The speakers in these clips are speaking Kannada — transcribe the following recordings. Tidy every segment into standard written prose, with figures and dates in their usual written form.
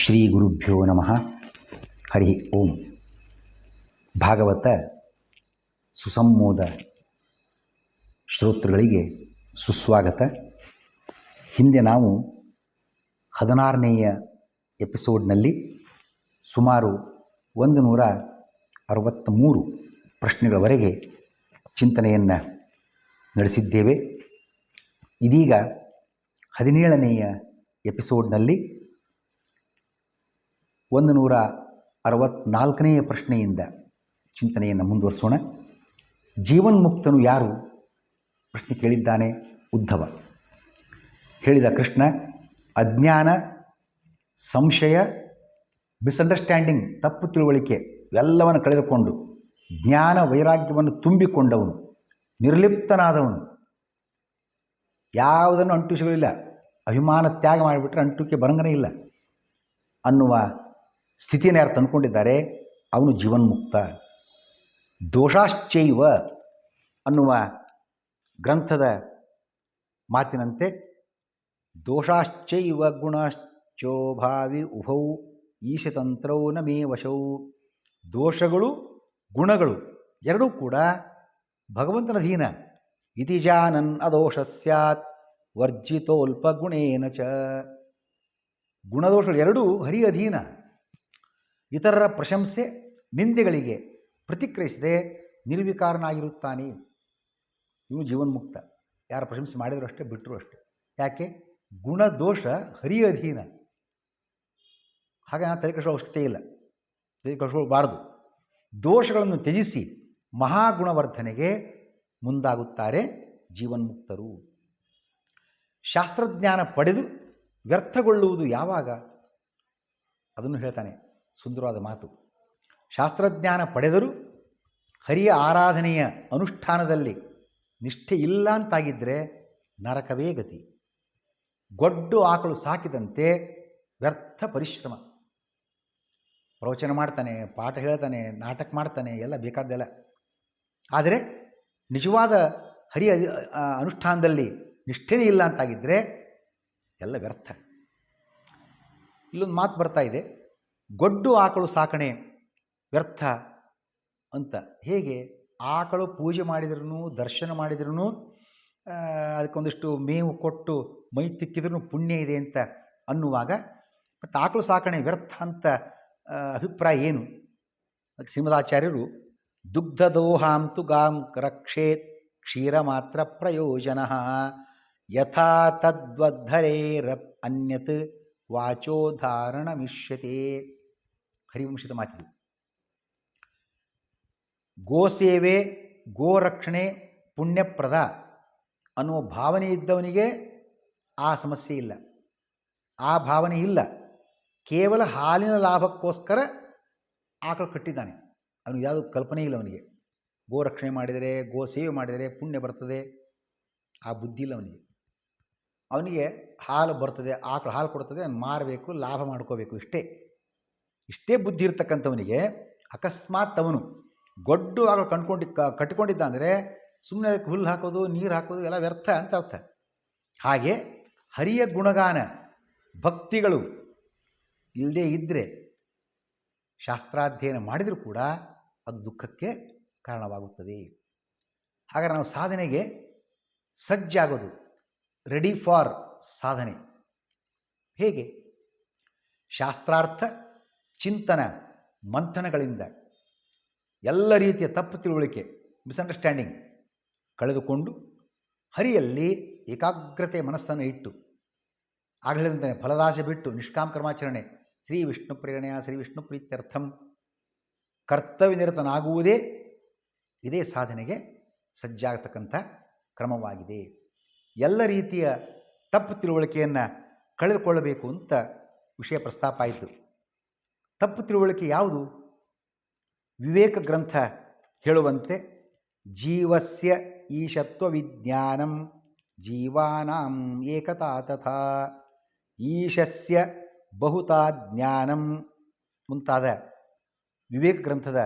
ಶ್ರೀ ಗುರುಭ್ಯೋ ನಮಃ. ಹರಿ ಓಂ. ಭಾಗವತ ಸುಸಂಮೋದ ಶ್ರೋತೃಗಳಿಗೆ ಸುಸ್ವಾಗತ. ಹಿಂದೆ ನಾವು 16ನೇಯ ಎಪಿಸೋಡ್ನಲ್ಲಿ ಸುಮಾರು 163 ಪ್ರಶ್ನೆಗಳವರೆಗೆ ಚಿಂತನೆಯನ್ನು ನಡೆಸಿದ್ದೇವೆ. ಇದೀಗ 17ನೇಯ ಎಪಿಸೋಡ್ನಲ್ಲಿ 164ನೇಯ ಪ್ರಶ್ನೆಯಿಂದ ಚಿಂತನೆಯನ್ನು ಮುಂದುವರಿಸೋಣ. ಜೀವನ್ಮುಕ್ತನು ಯಾರು? ಪ್ರಶ್ನೆ ಕೇಳಿದ್ದಾನೆ ಉದ್ಧವ. ಹೇಳಿದ ಕೃಷ್ಣ, ಅಜ್ಞಾನ, ಸಂಶಯ, ಮಿಸ್ಅಂಡರ್ಸ್ಟ್ಯಾಂಡಿಂಗ್, ತಪ್ಪು ತಿಳುವಳಿಕೆ ಎಲ್ಲವನ್ನು ಕಳೆದುಕೊಂಡು ಜ್ಞಾನ ವೈರಾಗ್ಯವನ್ನು ತುಂಬಿಕೊಂಡವನು, ನಿರ್ಲಿಪ್ತನಾದವನು, ಯಾವುದನ್ನು ಅಂಟುವಿಕೆಗಳಿಲ್ಲ, ಅಭಿಮಾನ ತ್ಯಾಗ ಮಾಡಿಬಿಟ್ರೆ ಅಂಟುವಿಕೆ ಬರಂಗನೇ ಇಲ್ಲ ಅನ್ನುವ ಸ್ಥಿತಿಯನ್ನು ಯಾರು ತಂದುಕೊಂಡಿದ್ದಾರೆ ಅವನು ಜೀವನ್ಮುಕ್ತ. ದೋಷಾಶ್ಚೈವ ಅನ್ನುವ ಗ್ರಂಥದ ಮಾತಿನಂತೆ ದೋಷಾಶ್ಚೈವ ಗುಣಶ್ಚೋಭಾವಿ ಉಭೌ ಈಶತಂತ್ರೌ ನ ಮೇ ವಶೌ. ದೋಷಗಳು ಗುಣಗಳು ಎರಡೂ ಕೂಡ ಭಗವಂತನ ಅಧೀನ. ಇತಿ ಜಾನನ್ ಅದೋಷ ಸ್ಯಾತ್ ವರ್ಜಿತೋಲ್ಪ ಗುಣೇನ ಚ. ಗುಣದೋಷಗಳು ಎರಡೂ ಹರಿ ಅಧೀನ. ಇತರರ ಪ್ರಶಂಸೆ ನಿಂದೆಗಳಿಗೆ ಪ್ರತಿಕ್ರಿಯಿಸದೆ ನಿರ್ವಿಕಾರನಾಗಿರುತ್ತಾನೆ. ಇವನು ಜೀವನ್ಮುಕ್ತ. ಯಾರ ಪ್ರಶಂಸೆ ಮಾಡಿದರೂ ಅಷ್ಟೇ, ಬಿಟ್ಟರು ಅಷ್ಟೇ. ಯಾಕೆ? ಗುಣದೋಷ ಹರಿ ಅಧೀನ. ಹಾಗೆ ನಾನು ತಲೆ ಕೆಡಿಸೋ ಅವಶ್ಯಕತೆ ಇಲ್ಲ, ತಲೆ ಕೆಡಿಸ್ಕೊಳ್ಬಾರ್ದು. ದೋಷಗಳನ್ನು ತ್ಯಜಿಸಿ ಮಹಾಗುಣವರ್ಧನೆಗೆ ಮುಂದಾಗುತ್ತಾರೆ ಜೀವನ್ಮುಕ್ತರು. ಶಾಸ್ತ್ರಜ್ಞಾನ ಪಡೆದು ವ್ಯರ್ಥಗೊಳ್ಳುವುದು ಯಾವಾಗ? ಅದನ್ನು ಹೇಳ್ತಾನೆ, ಸುಂದರವಾದ ಮಾತು. ಶಾಸ್ತ್ರಜ್ಞಾನ ಪಡೆದರೂ ಹರಿಯ ಆರಾಧನೆಯ ಅನುಷ್ಠಾನದಲ್ಲಿ ನಿಷ್ಠೆ ಇಲ್ಲ ಅಂತಾಗಿದ್ದರೆ ನರಕವೇ ಗತಿ. ಗೊಡ್ಡು ಆಕಳು ಸಾಕಿದಂತೆ ವ್ಯರ್ಥ ಪರಿಶ್ರಮ. ಪ್ರವಚನ ಮಾಡ್ತಾನೆ, ಪಾಠ ಹೇಳ್ತಾನೆ, ನಾಟಕ ಮಾಡ್ತಾನೆ, ಎಲ್ಲ ಬೇಕಾದ್ದೆಲ್ಲ. ಆದರೆ ನಿಜವಾದ ಹರಿಯ ಅನುಷ್ಠಾನದಲ್ಲಿ ನಿಷ್ಠೆನೇ ಇಲ್ಲ ಅಂತಾಗಿದ್ದರೆ ಎಲ್ಲ ವ್ಯರ್ಥ. ಇಲ್ಲೊಂದು ಮಾತು ಬರ್ತಾ ಇದೆ, ಗೊಡ್ಡು ಆಕಳು ಸಾಕಣೆ ವ್ಯರ್ಥ ಅಂತ. ಹೇಗೆ? ಆಕಳು ಪೂಜೆ ಮಾಡಿದ್ರೂ, ದರ್ಶನ ಮಾಡಿದ್ರೂ, ಅದಕ್ಕೊಂದಿಷ್ಟು ಮೇವು ಕೊಟ್ಟು ಮೈ ತಿಕ್ಕಿದ್ರೂ ಪುಣ್ಯ ಇದೆ ಅಂತ ಅನ್ನುವಾಗ ಮತ್ತು ಆಕಳು ಸಾಕಣೆ ವ್ಯರ್ಥ ಅಂತ ಅಭಿಪ್ರಾಯ ಏನು? ಅದಕ್ಕೆ ಶ್ರೀಮದಾಚಾರ್ಯರು ದುಗ್ಧದೋಹಾಂತು ಗಾಂ ರಕ್ಷೇತ್ ಕ್ಷೀರ ಮಾತ್ರ ಪ್ರಯೋಜನ ಯಥಾ ತದ್ವದ್ಧರೇರಪ್ ಅನ್ಯತ್ ವಾಚೋಧಾರಣ ಮಿಷ್ಯತೆ. ಹರಿವಂಶದ ಮಾತಿದು. ಗೋಸೇವೆ, ಗೋರಕ್ಷಣೆ ಪುಣ್ಯಪ್ರದ ಅನ್ನುವ ಭಾವನೆ ಇದ್ದವನಿಗೆ ಆ ಸಮಸ್ಯೆ ಇಲ್ಲ. ಆ ಭಾವನೆ ಇಲ್ಲ. ಕೇವಲ ಹಾಲಿನ ಲಾಭಕ್ಕೋಸ್ಕರ ಆಕಳು ಕಟ್ಟಿದ್ದಾನೆ. ಅವನಿಗೆ ಯಾವುದೂ ಕಲ್ಪನೆ ಇಲ್ಲ. ಅವನಿಗೆ ಗೋರಕ್ಷಣೆ ಮಾಡಿದರೆ, ಗೋ ಸೇವೆ ಮಾಡಿದರೆ ಪುಣ್ಯ ಬರ್ತದೆ, ಆ ಬುದ್ಧಿ ಇಲ್ಲ ಅವನಿಗೆ. ಅವನಿಗೆ ಹಾಲು ಬರ್ತದೆ, ಆಕಳು ಹಾಲು ಕೊಡ್ತದೆ, ಮಾರಬೇಕು, ಲಾಭ ಮಾಡ್ಕೋಬೇಕು, ಇಷ್ಟೇ ಬುದ್ಧಿ ಇರ್ತಕ್ಕಂಥವನಿಗೆ ಅಕಸ್ಮಾತ್ ಅವನು ಗೊಡ್ಡು ಆಕಳು ಕಟ್ಟಿಕೊಂಡಿದ್ದ ಅಂದರೆ ಸುಮ್ಮನೆ ಅದಕ್ಕೆ ಹುಲ್ಲು ಹಾಕೋದು, ನೀರು ಹಾಕೋದು ಎಲ್ಲ ವ್ಯರ್ಥ ಅಂತ ಅರ್ಥ. ಹಾಗೆ ಹರಿಯ ಗುಣಗಾನ ಭಕ್ತಿಗಳು ಇಲ್ಲದೇ ಇದ್ದರೆ ಶಾಸ್ತ್ರಾಧ್ಯಯನ ಮಾಡಿದರೂ ಕೂಡ ಅದು ದುಃಖಕ್ಕೆ ಕಾರಣವಾಗುತ್ತದೆ. ಹಾಗಾದರೆ ನಾವು ಸಾಧನೆಗೆ ಸಜ್ಜಾಗೋದು, ರೆಡಿ ಫಾರ್ ಸಾಧನೆ ಹೇಗೆ? ಶಾಸ್ತ್ರಾರ್ಥ ಚಿಂತನ ಮಂಥನಗಳಿಂದ ಎಲ್ಲ ರೀತಿಯ ತಪ್ಪು ತಿಳುವಳಿಕೆ, ಮಿಸ್ಅಂಡರ್ಸ್ಟ್ಯಾಂಡಿಂಗ್ ಕಳೆದುಕೊಂಡು ಹರಿಯಲ್ಲಿ ಏಕಾಗ್ರತೆ ಮನಸ್ಸನ್ನು ಇಟ್ಟು, ಆಗಲಿದಂತಾನೆ ಫಲದಾಸೆ ಬಿಟ್ಟು ನಿಷ್ಕಾಮ ಕರ್ಮಾಚರಣೆ, ಶ್ರೀ ವಿಷ್ಣು ಪ್ರೇರಣೆಯ ಶ್ರೀ ವಿಷ್ಣು ಪ್ರೀತ್ಯರ್ಥಂ ಕರ್ತವ್ಯ ನಿರತನಾಗುವುದೇ ಇದೇ ಸಾಧನೆಗೆ ಸಜ್ಜಾಗತಕ್ಕಂಥ ಕ್ರಮವಾಗಿದೆ. ಎಲ್ಲ ರೀತಿಯ ತಪ್ಪು ತಿಳುವಳಿಕೆಯನ್ನು ಕಳೆದುಕೊಳ್ಳಬೇಕು ಅಂತ ವಿಷಯ ಪ್ರಸ್ತಾಪ ಆಯಿತು. ತಪ್ಪು ತಿಳುವಳಿಕೆ ಯಾವುದು? ವಿವೇಕ ಗ್ರಂಥ ಹೇಳುವಂತೆ ಜೀವಸ್ಯ ಈಶತ್ವ ವಿಜ್ಞಾನಂ ಜೀವಾನಾಂ ಏಕತಾ ತಥಾ ಈಶಸ್ಯ ಬಹುತಾ ಜ್ಞಾನಂ ಮುಂತಾದ ವಿವೇಕ ಗ್ರಂಥದ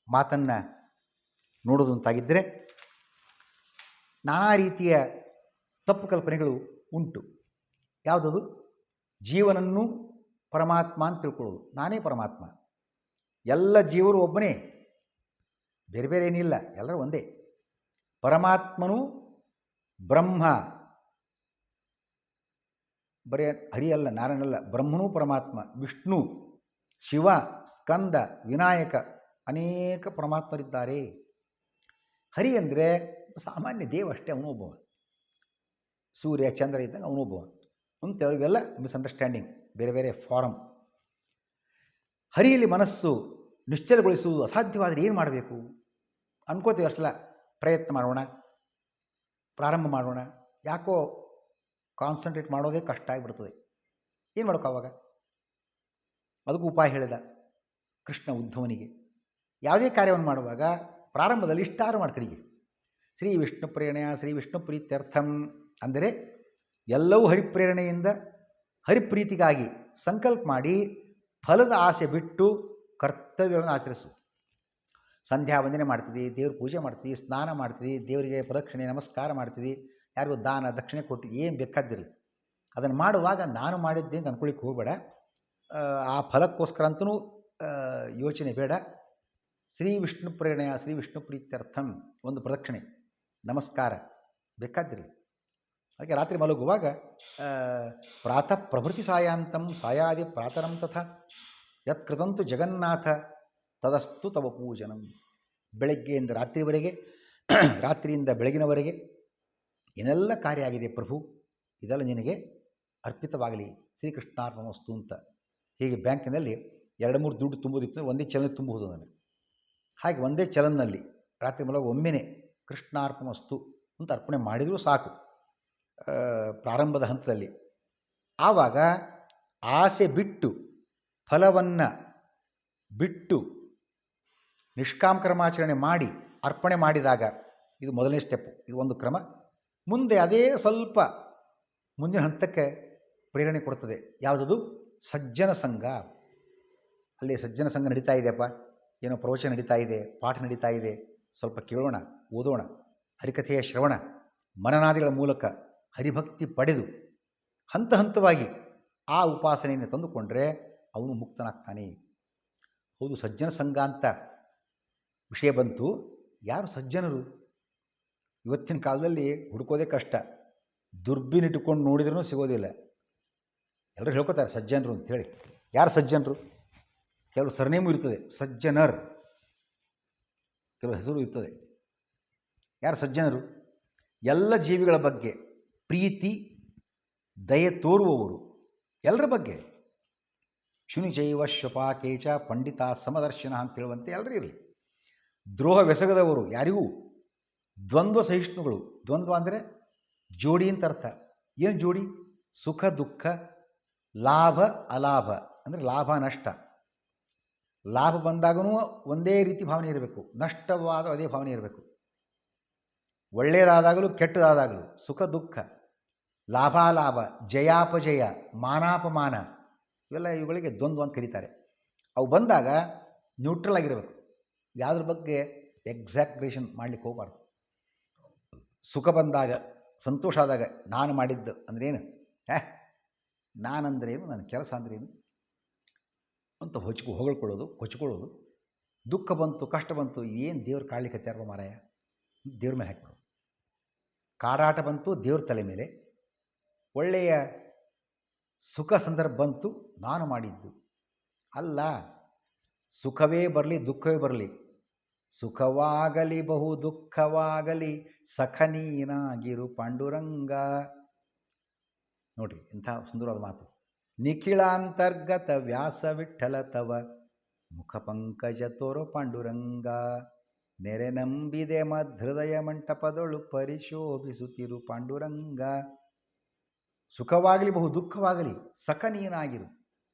ಮಾತನ್ನು ನೋಡೋದು ಅಂತಾಗಿದ್ದರೆ ನಾನಾ ರೀತಿಯ ತಪ್ಪು ಕಲ್ಪನೆಗಳು ಉಂಟು. ಯಾವುದದು? ಜೀವನನ್ನು ಪರಮಾತ್ಮ ಅಂತ ತಿಳ್ಕೊಳ್ಳೋದು. ನಾನೇ ಪರಮಾತ್ಮ, ಎಲ್ಲ ಜೀವರು ಒಬ್ಬನೇ, ಬೇರೆ ಬೇರೆ ಏನಿಲ್ಲ, ಎಲ್ಲರೂ ಒಂದೇ. ಪರಮಾತ್ಮನು ಬ್ರಹ್ಮ, ಬರೀ ಹರಿಯಲ್ಲ, ನಾರಾಯಣಲ್ಲ, ಬ್ರಹ್ಮನೂ ಪರಮಾತ್ಮ, ವಿಷ್ಣು, ಶಿವ, ಸ್ಕಂದ, ವಿನಾಯಕ, ಅನೇಕ ಪರಮಾತ್ಮರಿದ್ದಾರೆ. ಹರಿ ಅಂದರೆ ಸಾಮಾನ್ಯ ದೇವ ಅಷ್ಟೇ, ಅವನೊಬ್ಬವ. ಸೂರ್ಯ ಚಂದ್ರ ಇದ್ದಾಗ ಅವನೊಬ್ಬವ ಅಂತ ಇವೆಲ್ಲ ಮಿಸ್ಅಂಡರ್ಸ್ಟ್ಯಾಂಡಿಂಗ್, ಬೇರೆ ಬೇರೆ ಫಾರಮ್. ಹರಿಯಲ್ಲಿ ಮನಸ್ಸು ನಿಶ್ಚಲಗೊಳಿಸುವುದು ಅಸಾಧ್ಯವಾದರೆ ಏನು ಮಾಡಬೇಕು ಅನ್ಕೋತೀವಿ. ಅಷ್ಟಲ್ಲ, ಪ್ರಯತ್ನ ಮಾಡೋಣ, ಪ್ರಾರಂಭ ಮಾಡೋಣ. ಯಾಕೋ ಕಾನ್ಸಂಟ್ರೇಟ್ ಮಾಡೋದೇ ಕಷ್ಟ ಆಗಿಬಿಡ್ತದೆ. ಏನು ಮಾಡೋಕೆ ಆವಾಗ? ಅದಕ್ಕೂ ಉಪಾಯ ಹೇಳಿದ ಕೃಷ್ಣ ಉದ್ಧವನಿಗೆ. ಯಾವುದೇ ಕಾರ್ಯವನ್ನು ಮಾಡುವಾಗ ಪ್ರಾರಂಭದಲ್ಲಿ ಇಷ್ಟಾರು ಮಾಡ್ಕಡಿಗೆ ಶ್ರೀ ವಿಷ್ಣು ಪ್ರೇರಣೆಯ ಶ್ರೀ ವಿಷ್ಣು ಪ್ರೀತ್ಯರ್ಥಂ ಅಂದರೆ ಎಲ್ಲವೂ ಹರಿಪ್ರೇರಣೆಯಿಂದ ಹರಿಪ್ರೀತಿಗಾಗಿ ಸಂಕಲ್ಪ ಮಾಡಿ ಫಲದ ಆಸೆ ಬಿಟ್ಟು ಕರ್ತವ್ಯವನ್ನು ಆಚರಿಸು. ಸಂಧ್ಯಾ ವಂದನೆ ಮಾಡ್ತಿದ್ದಿ, ದೇವ್ರ ಪೂಜೆ ಮಾಡ್ತೀವಿ, ಸ್ನಾನ ಮಾಡ್ತೀವಿ, ದೇವರಿಗೆ ಪ್ರದಕ್ಷಿಣೆ ನಮಸ್ಕಾರ ಮಾಡ್ತೀವಿ, ಯಾರಿಗೂ ದಾನ ದಕ್ಷಿಣೆ ಕೊಟ್ಟು ಏನು ಬೇಕಾದಿರಲಿ. ಅದನ್ನು ಮಾಡುವಾಗ ನಾನು ಮಾಡಿದ್ದೆ ಅಂತ ಅಂದ್ಕೊಳ್ಳಿಕ್ಕೆ ಹೋಗಬೇಡ. ಆ ಫಲಕ್ಕೋಸ್ಕರ ಅಂತೂ ಯೋಚನೆ ಬೇಡ. ಶ್ರೀ ವಿಷ್ಣು ಪ್ರೇರಣೆಯ ಶ್ರೀ ವಿಷ್ಣು ಪ್ರೀತ್ಯರ್ಥಂ ಒಂದು ಪ್ರದಕ್ಷಿಣೆ ನಮಸ್ಕಾರ ಬೇಕಾದಿರಲಿ. ಹಾಗೆ ರಾತ್ರಿ ಮಲಗುವಾಗ ಪ್ರಾತಃ ಪ್ರಭೃತಿ ಸಾಯಾಂತಂ ಸಾಯಾದಿ ಪ್ರಾತರಂ ತಥಾ ಯತ್ ಕೃತಂತು ಜಗನ್ನಾಥ ತದಸ್ತು ತವ ಪೂಜನಂ. ಬೆಳಗ್ಗೆಯಿಂದ ರಾತ್ರಿವರೆಗೆ, ರಾತ್ರಿಯಿಂದ ಬೆಳಗಿನವರೆಗೆ ಏನೆಲ್ಲ ಕಾರ್ಯ ಆಗಿದೆ ಪ್ರಭು, ಇದೆಲ್ಲ ನಿನಗೆ ಅರ್ಪಿತವಾಗಲಿ, ಶ್ರೀಕೃಷ್ಣಾರ್ಪಣಮಸ್ತು ಅಂತ. ಹೀಗೆ ಬ್ಯಾಂಕಿನಲ್ಲಿ 2-3 ದುಡ್ಡು ತುಂಬೋದಿತ್ತು, ಒಂದೇ ಚಲನ ತುಂಬಬಹುದು ನನಗೆ. ಹಾಗೆ ಒಂದೇ ಚಲನ್ನಲ್ಲಿ ರಾತ್ರಿ ಮಲಗ ಒಮ್ಮೆನೇ ಕೃಷ್ಣಾರ್ಪಣಮಸ್ತು ಅಂತ ಅರ್ಪಣೆ ಮಾಡಿದರೂ ಸಾಕು ಪ್ರಾರಂಭದ ಹಂತದಲ್ಲಿ. ಆವಾಗ ಆಸೆ ಬಿಟ್ಟು, ಫಲವನ್ನು ಬಿಟ್ಟು ನಿಷ್ಕಾಮ ಕರ್ಮಾಚರಣೆ ಮಾಡಿ ಅರ್ಪಣೆ ಮಾಡಿದಾಗ, ಇದು ಮೊದಲನೇ ಸ್ಟೆಪ್ಪು, ಇದು ಒಂದು ಕ್ರಮ. ಮುಂದೆ ಅದೇ ಸ್ವಲ್ಪ ಮುಂದಿನ ಹಂತಕ್ಕೆ ಪ್ರೇರಣೆ ಕೊಡ್ತದೆ. ಯಾವುದದು? ಸಜ್ಜನ ಸಂಘ. ಅಲ್ಲಿ ಸಜ್ಜನ ಸಂಘ ನಡೀತಾ ಇದೆಯಪ್ಪ, ಏನೋ ಪ್ರವಚನ ನಡೀತಾ ಇದೆ, ಪಾಠ ನಡೀತಾ ಇದೆ, ಸ್ವಲ್ಪ ಕೇಳೋಣ, ಓದೋಣ, ಹರಿಕಥೆಯ ಶ್ರವಣ ಮನನಾದಿಗಳ ಮೂಲಕ ಹರಿಭಕ್ತಿ ಪಡೆದು ಹಂತ ಹಂತವಾಗಿ ಆ ಉಪಾಸನೆಯನ್ನು ತಂದುಕೊಂಡ್ರೆ ಅವನು ಮುಕ್ತನಾಗ್ತಾನೆ. ಹೌದು, ಸಜ್ಜನ ಸಂಘ ಅಂತ ವಿಷಯ ಬಂತು. ಯಾರು ಸಜ್ಜನರು? ಇವತ್ತಿನ ಕಾಲದಲ್ಲಿ ಹುಡುಕೋದೇ ಕಷ್ಟ. ದುರ್ಬಿನಿಟ್ಟುಕೊಂಡು ನೋಡಿದ್ರೂ ಸಿಗೋದಿಲ್ಲ. ಎಲ್ಲರೂ ಹೇಳ್ಕೊತಾರೆ ಸಜ್ಜನರು ಅಂಥೇಳಿ. ಯಾರು ಸಜ್ಜನರು? ಕೆಲವು ಸರ್ನೇಮು ಇರ್ತದೆ, ಸಜ್ಜನರ್, ಕೆಲವು ಹೆಸರು ಇರ್ತದೆ. ಯಾರು ಸಜ್ಜನರು? ಎಲ್ಲ ಜೀವಿಗಳ ಬಗ್ಗೆ ಪ್ರೀತಿ ದಯೆ ತೋರುವವರು, ಎಲ್ಲರ ಬಗ್ಗೆ. ಶುನಿಚೈವ ಶ್ವಪಾಕೇಚ ಪಂಡಿತ ಸಮದರ್ಶನ ಅಂತ ಹೇಳುವಂತೆ ಎಲ್ಲರೂ ಇರಲಿ. ದ್ರೋಹವೆಸಗದವರು, ಯಾರಿಗೂ. ದ್ವಂದ್ವ ಸಹಿಷ್ಣುಗಳು. ದ್ವಂದ್ವ ಅಂದರೆ ಜೋಡಿ ಅಂತ ಅರ್ಥ. ಏನು ಜೋಡಿ? ಸುಖ ದುಃಖ, ಲಾಭ ಅಲಾಭ, ಅಂದರೆ ಲಾಭ ನಷ್ಟ. ಲಾಭ ಬಂದಾಗೂ ಒಂದೇ ರೀತಿ ಭಾವನೆ ಇರಬೇಕು, ನಷ್ಟವಾದ ಅದೇ ಭಾವನೆ ಇರಬೇಕು. ಒಳ್ಳೆಯದಾದಾಗಲೂ ಕೆಟ್ಟದಾದಾಗಲೂ ಸುಖ ದುಃಖ, ಲಾಭಾಲಾಭ, ಜಯಾಪಜಯ, ಮಾನಾಪಮಾನ, ಇವುಗಳಿಗೆ ದ್ವಂದ್ವ ಅಂತ ಕರೀತಾರೆ. ಅವು ಬಂದಾಗ ನ್ಯೂಟ್ರಲ್ ಆಗಿರಬೇಕು. ಯಾವುದ್ರ ಬಗ್ಗೆ ಎಕ್ಸಾಕ್ರೇಷನ್ ಮಾಡಲಿಕ್ಕೆ ಹೋಗಬಾರ್ದು. ಸುಖ ಬಂದಾಗ, ಸಂತೋಷ ಆದಾಗ ನಾನು ಮಾಡಿದ್ದು ಅಂದ್ರೇನು, ನಾನಂದ್ರೇನು, ನನ್ನ ಕೆಲಸ ಅಂದ್ರೇನು ಅಂತ ಹೊಗಳ್ಕೊಳ್ಳೋದು, ಕೊಚ್ಕೊಳ್ಳೋದು. ದುಃಖ ಬಂತು, ಕಷ್ಟ ಬಂತು, ಏನು ದೇವ್ರು ಕಾಡ್ಲಿಕ್ಕೆ ಹತ್ಯಾರ ಮಾರಾಯ, ದೇವ್ರ ಮೇಲೆ ಹಾಕಿಬಿಡೋದು. ಕಾಡಾಟ ಬಂತು ದೇವ್ರ ತಲೆ ಮೇಲೆ. ಒಳ್ಳೆಯ ಸುಖ ಸಂದರ್ಭ ಬಂತು, ನಾನು ಮಾಡಿದ್ದು ಅಲ್ಲ. ಸುಖವೇ ಬರಲಿ ದುಃಖವೇ ಬರಲಿ, ಸುಖವಾಗಲಿ ಬಹು ದುಃಖವಾಗಲಿ ಸಖನೀನಾಗಿರು ಪಾಂಡುರಂಗ. ನೋಡ್ರಿ ಇಂಥ ಸುಂದರವಾದ ಮಾತು. ನಿಖಿಳಾಂತರ್ಗತ ವ್ಯಾಸ ವಿಠಲ ತವ ಮುಖ ಪಂಕಜ ತೋರೋ ಪಾಂಡುರಂಗ, ನೆರೆ ನಂಬಿದೆ ಮಧೃದಯ ಮಂಟಪದೊಳು ಪರಿಶೋಭಿಸುತ್ತಿರು ಪಾಂಡುರಂಗ. ಸುಖವಾಗಲಿ ಬಹು ದುಃಖವಾಗಲಿ ಸಖ ನೀನಾಗಿರು,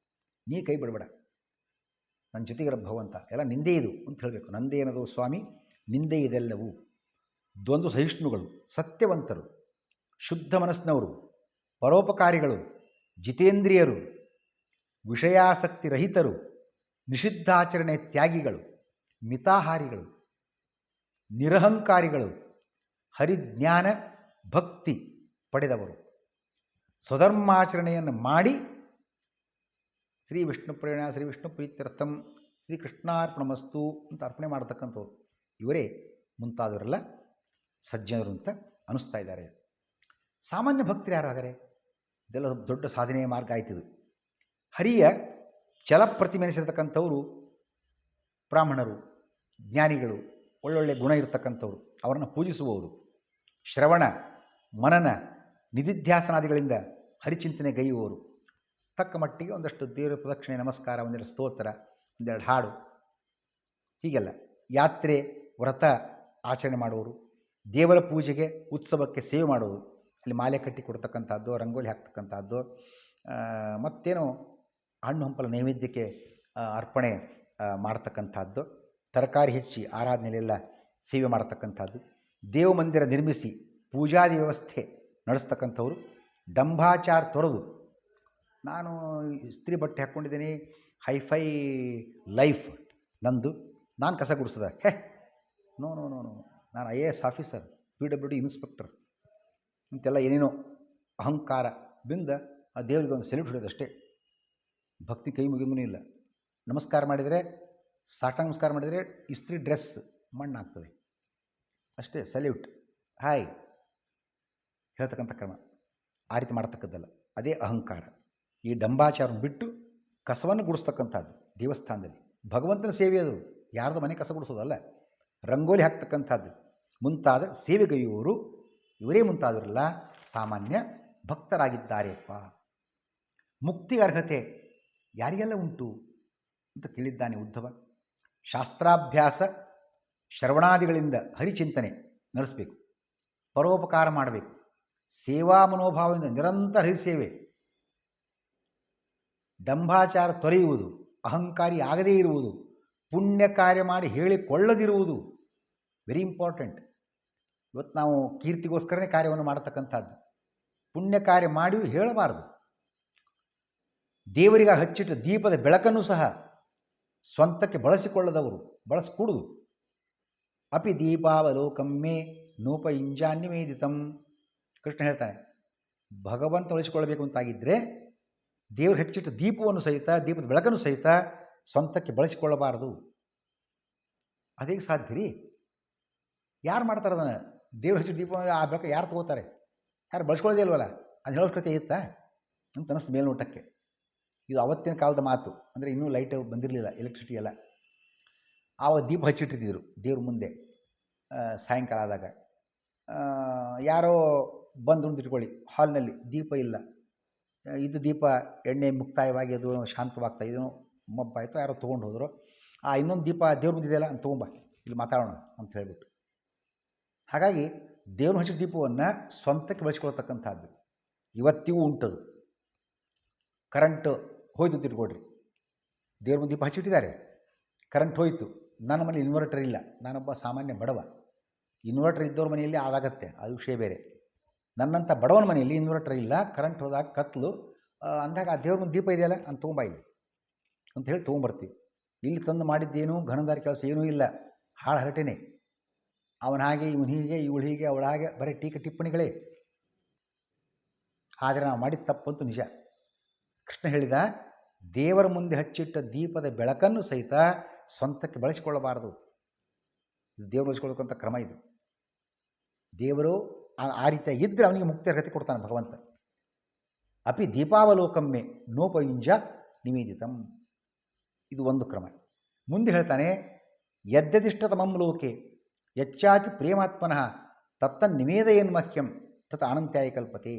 ನೀ ಕೈ ಬಿಡಬೇಡ, ನನ್ನ ಜೊತೆಗಿರ ಭಗವಂತ, ಎಲ್ಲ ನಿಂದೇ ಇದು ಅಂತ ಹೇಳಬೇಕು. ನಂದೇನದು ಸ್ವಾಮಿ, ನಿಂದೇ ಇದೆಲ್ಲವೂ. ದ್ವಂದ್ವ ಸಹಿಷ್ಣುಗಳು, ಸತ್ಯವಂತರು, ಶುದ್ಧ ಮನಸ್ಸಿನವರು, ಪರೋಪಕಾರಿಗಳು, ಜಿತೇಂದ್ರಿಯರು, ವಿಷಯಾಸಕ್ತಿ ರಹಿತರು, ನಿಷಿದ್ಧಾಚರಣೆ ತ್ಯಾಗಿಗಳು, ಮಿತಾಹಾರಿಗಳು, ನಿರಹಂಕಾರಿಗಳು, ಹರಿಜ್ಞಾನ ಭಕ್ತಿ ಪಡೆದವರು, ಸ್ವಧರ್ಮಾಚರಣೆಯನ್ನು ಮಾಡಿ ಶ್ರೀ ವಿಷ್ಣು ಪ್ರೇರಣ ಶ್ರೀ ವಿಷ್ಣು ಪ್ರೀತ್ಯರ್ಥಂ ಶ್ರೀ ಕೃಷ್ಣಾರ್ಪಣಮಸ್ತು ಅಂತ ಅರ್ಪಣೆ ಮಾಡತಕ್ಕಂಥವ್ರು ಇವರೇ ಮುಂತಾದವರೆಲ್ಲ ಸಜ್ಜನರು ಅಂತ ಅನ್ನಿಸ್ತಾ ಇದ್ದಾರೆ. ಸಾಮಾನ್ಯ ಭಕ್ತರು ಯಾರು ಹಾಗಾರೆ? ಇದೆಲ್ಲ ದೊಡ್ಡ ಸಾಧನೆಯ ಮಾರ್ಗ ಆಯ್ತಿದು. ಹರಿಯ ಚಲಪ್ರತಿಮೆ ಎನಿಸಿರ್ತಕ್ಕಂಥವರು ಬ್ರಾಹ್ಮಣರು, ಜ್ಞಾನಿಗಳು, ಒಳ್ಳೊಳ್ಳೆ ಗುಣ ಇರತಕ್ಕಂಥವ್ರು, ಅವರನ್ನು ಪೂಜಿಸುವವರು, ಶ್ರವಣ ಮನನ ನಿಧಿಧ್ಯಾಸನಾದಿಗಳಿಂದ ಹರಿಚಿಂತನೆ ಗೈಯುವವರು, ತಕ್ಕ ಮಟ್ಟಿಗೆ ಒಂದಷ್ಟು ದೇವರ ಪ್ರದಕ್ಷಿಣೆ ನಮಸ್ಕಾರ, ಒಂದೆರಡು ಸ್ತೋತ್ರ, ಒಂದೆರಡು ಹಾಡು, ಹೀಗೆಲ್ಲ ಯಾತ್ರೆ ವ್ರತ ಆಚರಣೆ ಮಾಡುವವರು, ದೇವರ ಪೂಜೆಗೆ ಉತ್ಸವಕ್ಕೆ ಸೇವೆ ಮಾಡುವರು, ಅಲ್ಲಿ ಮಾಲೆ ಕಟ್ಟಿ ಕೊಡ್ತಕ್ಕಂಥದ್ದು, ರಂಗೋಲಿ ಹಾಕ್ತಕ್ಕಂಥದ್ದು, ಮತ್ತೇನೋ ಹಣ್ಣು ಹಂಪಲ ನೈವೇದ್ಯಕ್ಕೆ ಅರ್ಪಣೆ ಮಾಡ್ತಕ್ಕಂಥದ್ದು, ತರಕಾರಿ ಹೆಚ್ಚಿ ಆರಾಧನೆಯಲ್ಲೆಲ್ಲ ಸೇವೆ ಮಾಡತಕ್ಕಂಥದ್ದು, ದೇವ ಮಂದಿರ ನಿರ್ಮಿಸಿ ಪೂಜಾದಿ ವ್ಯವಸ್ಥೆ ನಡೆಸ್ತಕ್ಕಂಥವ್ರು, ಡಂಭಾಚಾರ ತೊರೆದು ನಾನು ಇಸ್ತ್ರಿ ಬಟ್ಟೆ ಹಾಕ್ಕೊಂಡಿದ್ದೀನಿ, ಹೈಫೈ ಲೈಫ್ ನಂದು, ನಾನು ಕಸ ಗುಡಿಸೋದ, ನೋ ನೋ ನೋ ನೋ ನಾನು IAS ಆಫೀಸರ್, PWD ಇನ್ಸ್ಪೆಕ್ಟರ್ ಅಂತೆಲ್ಲ ಏನೇನೋ ಅಹಂಕಾರ ಬಿಂದ ಆ ದೇವರಿಗೆ ಒಂದು ಸೆಲ್ಯೂಟ್ ಹೊಡೆಯೋದಷ್ಟೇ. ಭಕ್ತಿ ಕೈ ಮುಗಿಮೂ ಇಲ್ಲ. ನಮಸ್ಕಾರ ಮಾಡಿದರೆ, ಸಾಷ್ಟಾಂಗ ನಮಸ್ಕಾರ ಮಾಡಿದರೆ ಇಸ್ತ್ರಿ ಡ್ರೆಸ್ ಮಣ್ಣಾಗ್ತದೆ ಅಷ್ಟೇ. ಸಲ್ಯೂಟ್, ಹಾಯ್ ಹೇಳ್ತಕ್ಕಂಥ ಕ್ರಮ ಆ ರೀತಿ ಮಾಡ್ತಕ್ಕದ್ದಲ್ಲ. ಅದೇ ಅಹಂಕಾರ. ಈ ಡಂಬಾಚಾರವನ್ನು ಬಿಟ್ಟು ಕಸವನ್ನು ಗುಡಿಸ್ತಕ್ಕಂಥದ್ದು ದೇವಸ್ಥಾನದಲ್ಲಿ. ಭಗವಂತನ ಸೇವೆ ಅದು, ಯಾರ್ದು ಮನೆ ಕಸ ಗುಡಿಸೋದಲ್ಲ. ರಂಗೋಲಿ ಹಾಕ್ತಕ್ಕಂಥದ್ದು ಮುಂತಾದ ಸೇವೆಗೈಯುವವರು ಇವರೇ ಮುಂತಾದವರೆಲ್ಲ ಸಾಮಾನ್ಯ ಭಕ್ತರಾಗಿದ್ದಾರೆಯಪ್ಪ. ಮುಕ್ತಿಗೆ ಅರ್ಹತೆ ಯಾರಿಗೆಲ್ಲ ಉಂಟು ಅಂತ ಕೇಳಿದ್ದಾನೆ ಉದ್ಧವ. ಶಾಸ್ತ್ರಾಭ್ಯಾಸ ಶ್ರವಣಾದಿಗಳಿಂದ ಹರಿಚಿಂತನೆ ನಡೆಸಬೇಕು, ಪರೋಪಕಾರ ಮಾಡಬೇಕು, ಸೇವಾ ಮನೋಭಾವದಿಂದ ನಿರಂತರ ಹರಿಸೇವೆ, ಡಂಭಾಚಾರ ತೊರೆಯುವುದು, ಅಹಂಕಾರಿ ಆಗದೇ ಇರುವುದು, ಪುಣ್ಯ ಕಾರ್ಯ ಮಾಡಿ ಹೇಳಿಕೊಳ್ಳದಿರುವುದು ವೆರಿ ಇಂಪಾರ್ಟೆಂಟ್. ಇವತ್ತು ನಾವು ಕೀರ್ತಿಗೋಸ್ಕರನೇ ಕಾರ್ಯವನ್ನು ಮಾಡತಕ್ಕಂಥದ್ದು. ಪುಣ್ಯ ಕಾರ್ಯ ಮಾಡಿಯೂ ಹೇಳಬಾರದು. ದೇವರಿಗೆ ಹಚ್ಚಿಟ್ಟ ದೀಪದ ಬೆಳಕನ್ನು ಸಹ ಸ್ವಂತಕ್ಕೆ ಬಳಸಿಕೊಳ್ಳದವರು ಬಳಸಿಕೊಡುದು. ಅಪಿ ದೀಪಾವಲೋಕಮ್ಮೆ ನೂಪ ಇಂಜಾನ್ಯಮೇದಿತಂ. ಕೃಷ್ಣ ಹೇಳ್ತಾನೆ, ಭಗವಂತ ಉಳಿಸಿಕೊಳ್ಳಬೇಕು ಅಂತಾಗಿದ್ದರೆ ದೇವರು ಹಚ್ಚಿಟ್ಟ ದೀಪವನ್ನು ಸಹಿತ, ದೀಪದ ಬೆಳಕನ್ನು ಸಹಿತ ಸ್ವಂತಕ್ಕೆ ಬಳಸಿಕೊಳ್ಳಬಾರದು. ಅದೇಗೆ ಸಾಧ್ಯ ರೀ? ಯಾರು ಮಾಡ್ತಾರೆ ಅದನ್ನು? ದೇವ್ರು ಹಚ್ಚಿಟ್ಟ ದೀಪ ಆ ಬೆಳಕು ಯಾರು ತಗೋತಾರೆ? ಯಾರು ಬಳಸ್ಕೊಳ್ಳೋದೇ ಇಲ್ವಲ್ಲ. ಅದು ಹೇಳೋಷ್ಕತೆ ಇತ್ತಾ ಅಂತ ಅನ್ನಿಸ್ತು ಮೇಲ್ನೋಟಕ್ಕೆ. ಇದು ಅವತ್ತಿನ ಕಾಲದ ಮಾತು. ಅಂದರೆ ಇನ್ನೂ ಲೈಟ್ ಬಂದಿರಲಿಲ್ಲ, ಎಲೆಕ್ಟ್ರಿಸಿಟಿ ಎಲ್ಲ. ಆವಾಗ ದೀಪ ಹಚ್ಚಿಟ್ಟಿದ್ರು ದೇವ್ರ ಮುಂದೆ. ಸಾಯಂಕಾಲ ಆದಾಗ ಯಾರೋ ಬಂದು ಇಟ್ಕೊಳ್ಳಿ, ಹಾಲ್ನಲ್ಲಿ ದೀಪ ಇಲ್ಲ, ಇದು ದೀಪ ಎಣ್ಣೆ ಮುಕ್ತಾಯವಾಗಿ ಅದು ಶಾಂತವಾಗ್ತಾ, ಇದನ್ನು ಮಬ್ಬಾಯಿತು, ಯಾರೋ ತೊಗೊಂಡು ಹೋದರು. ಇನ್ನೊಂದು ದೀಪ ದೇವ್ರ ಮುಂದಿದೆಯಲ್ಲ ಅಂತ ತೊಗೊಂಬ, ಇಲ್ಲಿ ಮಾತಾಡೋಣ ಅಂತ ಹೇಳಿಬಿಟ್ಟು. ಹಾಗಾಗಿ ದೇವ್ರ ಹಚ್ಚಿದ ದೀಪವನ್ನು ಸ್ವಂತಕ್ಕೆ ಬಳಸ್ಕೊಳ್ತಕ್ಕಂಥದ್ದು ಇವತ್ತಿಗೂ ಉಂಟದು. ಕರೆಂಟು ಹೋಯ್ತು ಅಂತ ಇಟ್ಕೊಳ್ರಿ, ದೇವ್ರ ಮುಂದೆ ದೀಪ ಹಚ್ಚಿಟ್ಟಿದ್ದಾರೆ, ಕರೆಂಟ್ ಹೋಯಿತು, ನನ್ನ ಮನೇಲಿ ಇನ್ವರ್ಟರ್ ಇಲ್ಲ, ನಾನೊಬ್ಬ ಸಾಮಾನ್ಯ ಬಡವ. ಇನ್ವರ್ಟರ್ ಇದ್ದವ್ರ ಮನೆಯಲ್ಲಿ ಆದಾಗತ್ತೆ, ಅದು ವಿಷಯ ಬೇರೆ. ನನ್ನಂಥ ಬಡವನ ಮನೆಯಲ್ಲಿ ಇನ್ವರ್ಟರ್ ಇಲ್ಲ, ಕರೆಂಟ್ ಹೋದಾಗ ಕತ್ಲು ಅಂದಾಗ ಆ ದೇವ್ರ ಮುಂದೆ ದೀಪ ಇದೆಯಲ್ಲ ಅಂತ ತೊಗೊಂಬ ಇಲ್ಲಿ ಅಂತ ಹೇಳಿ ತೊಗೊಂಬರ್ತೀವಿ. ಇಲ್ಲಿ ತಂದು ಮಾಡಿದ್ದೇನು ಘನದಾರಿ ಕೆಲಸ ಏನೂ ಇಲ್ಲ, ಹಾಳು ಹರಟೆನೇ. ಅವನ ಹಾಗೆ, ಇವನು ಹೀಗೆ, ಇವಳು ಹೀಗೆ, ಅವಳ ಹಾಗೆ, ಬರೀ ಟೀಕೆ ಟಿಪ್ಪಣಿಗಳೇ. ಆದರೆ ನಾವು ಮಾಡಿದ ತಪ್ಪಂತೂ ನಿಜ. ಕೃಷ್ಣ ಹೇಳಿದ, ದೇವರ ಮುಂದೆ ಹಚ್ಚಿಟ್ಟ ದೀಪದ ಬೆಳಕನ್ನು ಸಹಿತ ಸ್ವಂತಕ್ಕೆ ಬಳಸಿಕೊಳ್ಳಬಾರದು. ಇದು ದೇವರು ಬಳಸಿಕೊಳ್ಳಬೇಕಂತ ಕ್ರಮ ಇದು. ದೇವರು ಆ ರೀತಿಯಾಗಿ ಇದ್ದರೆ ಅವನಿಗೆ ಮುಕ್ತಿ ಅರ್ಹತೆ ಕೊಡ್ತಾನೆ ಭಗವಂತ. ಅಪಿ ದೀಪಾವಲೋಕಮ್ಮೆ ನೋಪಯುಂಜ ನಿವೇದಿತಂ. ಇದು ಒಂದು ಕ್ರಮ. ಮುಂದೆ ಹೇಳ್ತಾನೆ, ಯದ್ಯದಿಷ್ಟತಮಂ ಲೋಕೆ ಯಚ್ಚಾತಿ ಪ್ರೇಮಾತ್ಮನಃ ತತ್ತ ನಿವೇದಯನ್ ಮಹ್ಯಂ ತತ್ ಅನಂತ್ಯಾಯ ಕಲ್ಪತೆ.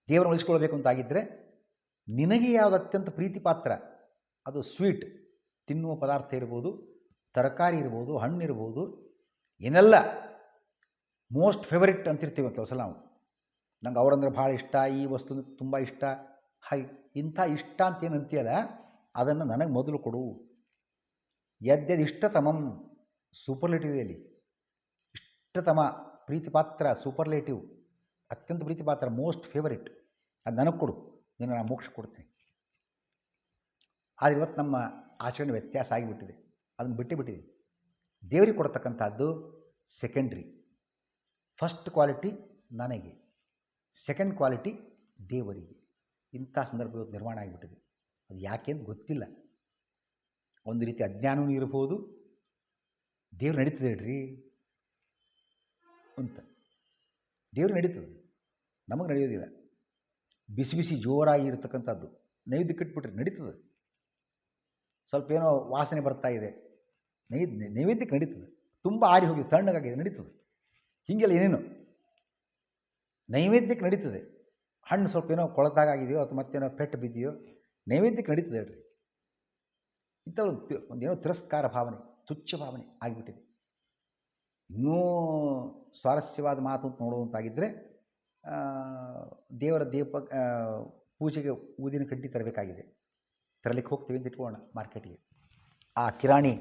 ದೇವರನ್ನು ಉಳಿಸ್ಕೊಳ್ಬೇಕು ಅಂತಾಗಿದ್ದರೆ ನಿನಗೆ ಯಾವುದು ಅತ್ಯಂತ ಪ್ರೀತಿ ಪಾತ್ರ, ಅದು ಸ್ವೀಟ್ ತಿನ್ನುವ ಪದಾರ್ಥ ಇರ್ಬೋದು, ತರಕಾರಿ ಇರ್ಬೋದು, ಹಣ್ಣು ಇರ್ಬೋದು, ಏನೆಲ್ಲ ಮೋಸ್ಟ್ ಫೇವರಿಟ್ ಅಂತಿರ್ತೀವಿ ಕೆಲವು ಸಲ ನಾವು. ನಂಗೆ ಅವರಂದ್ರೆ ಭಾಳ ಇಷ್ಟ, ಈ ವಸ್ತು ತುಂಬ ಇಷ್ಟ, ಹಾಗೆ ಇಂಥ ಇಷ್ಟ ಅಂತೇನು ಅಂತೀಯಲ್ಲ, ಅದನ್ನು ನನಗೆ ಮೊದಲು ಕೊಡು. ಯದ್ಯದಿಷ್ಟತಮಂ ಸೂಪರ್ಲೇಟಿವ್ ಅಲ್ಲಿ, ಇಷ್ಟತಮ ಪ್ರೀತಿ ಪಾತ್ರ, ಸೂಪರ್ಲೇಟಿವ್, ಅತ್ಯಂತ ಪ್ರೀತಿ ಪಾತ್ರ, ಮೋಸ್ಟ್ ಫೇವರಿಟ್, ಅದು ನನಗೆ ಕೊಡು, ನೀನು ನಾನು ಮೋಕ್ಷ ಕೊಡ್ತೀನಿ. ಆದರೆ ಇವತ್ತು ನಮ್ಮ ಆಚರಣೆ ವ್ಯತ್ಯಾಸ ಆಗಿಬಿಟ್ಟಿದೆ, ಅದನ್ನು ಬಿಟ್ಟಿದ್ದೀವಿ. ದೇವರಿಗೆ ಕೊಡ್ತಕ್ಕಂಥದ್ದು ಸೆಕೆಂಡ್ರಿ. ಫಸ್ಟ್ ಕ್ವಾಲಿಟಿ ನನಗೆ, ಸೆಕೆಂಡ್ ಕ್ವಾಲಿಟಿ ದೇವರಿಗೆ. ಇಂಥ ಸಂದರ್ಭ ನಿರ್ಮಾಣ ಆಗಿಬಿಟ್ಟಿದೆ. ಅದು ಯಾಕೆ ಅಂತ ಗೊತ್ತಿಲ್ಲ. ಒಂದು ರೀತಿ ಅಜ್ಞಾನವೂ ಇರ್ಬೋದು, ದೇವ್ರು ನಡೀತದೆ ಹೇಳ್ರಿ ಅಂತ. ದೇವ್ರು ನಡೀತದೆ, ನಮಗೆ ನಡೆಯೋದಿಲ್ಲ. ಬಿಸಿ ಬಿಸಿ ಜೋರಾಗಿ ಇರತಕ್ಕಂಥದ್ದು ನೈವೇದ್ಯಕ್ಕೆ ಇಟ್ಬಿಟ್ರೆ ನಡೀತದೆ. ಸ್ವಲ್ಪ ಏನೋ ವಾಸನೆ ಬರ್ತಾ ಇದೆ, ನೈವೇದ್ಯಕ್ಕೆ ನಡೀತದೆ. ತುಂಬ ಆರಿ ಹೋಗಿ ತಣ್ಣಗಾಗಿದೆ, ನಡೀತದೆ. ಹೀಗೆಲ್ಲ ಏನೇನು ನೈವೇದ್ಯಕ್ಕೆ ನಡೀತದೆ. ಹಣ್ಣು ಸ್ವಲ್ಪ ಏನೋ ಕೊಳತಾಗಿದೆಯೋ ಅಥವಾ ಮತ್ತೇನೋ ಪೆಟ್ಟು ಬಿದ್ದೆಯೋ ನೈವೇದ್ಯಕ್ಕೆ ನಡೀತದೆ ಹೇಳ್ರಿ. ಇಂಥ ಒಂದೇನೋ ತಿರಸ್ಕಾರ ಭಾವನೆ, ತುಚ್ಛ ಭಾವನೆ ಆಗಿಬಿಟ್ಟಿದೆ. ಇನ್ನೂ ಸ್ವಾರಸ್ಯವಾದ ಮಾತು ಅಂತ ನೋಡುವಂತಾಗಿದ್ದರೆ, ದೇವರ ಪೂಜೆಗೆ ಊದಿನ ಕಡ್ಡಿ ತರಬೇಕಾಗಿದೆ. ತರಲಿಕ್ಕೆ ಹೋಗ್ತೀವಿ ಅಂತ ಇಟ್ಕೊಳ್ಳೋಣ ಮಾರ್ಕೆಟಿಗೆ. ಆ ಕಿರಾಣಿ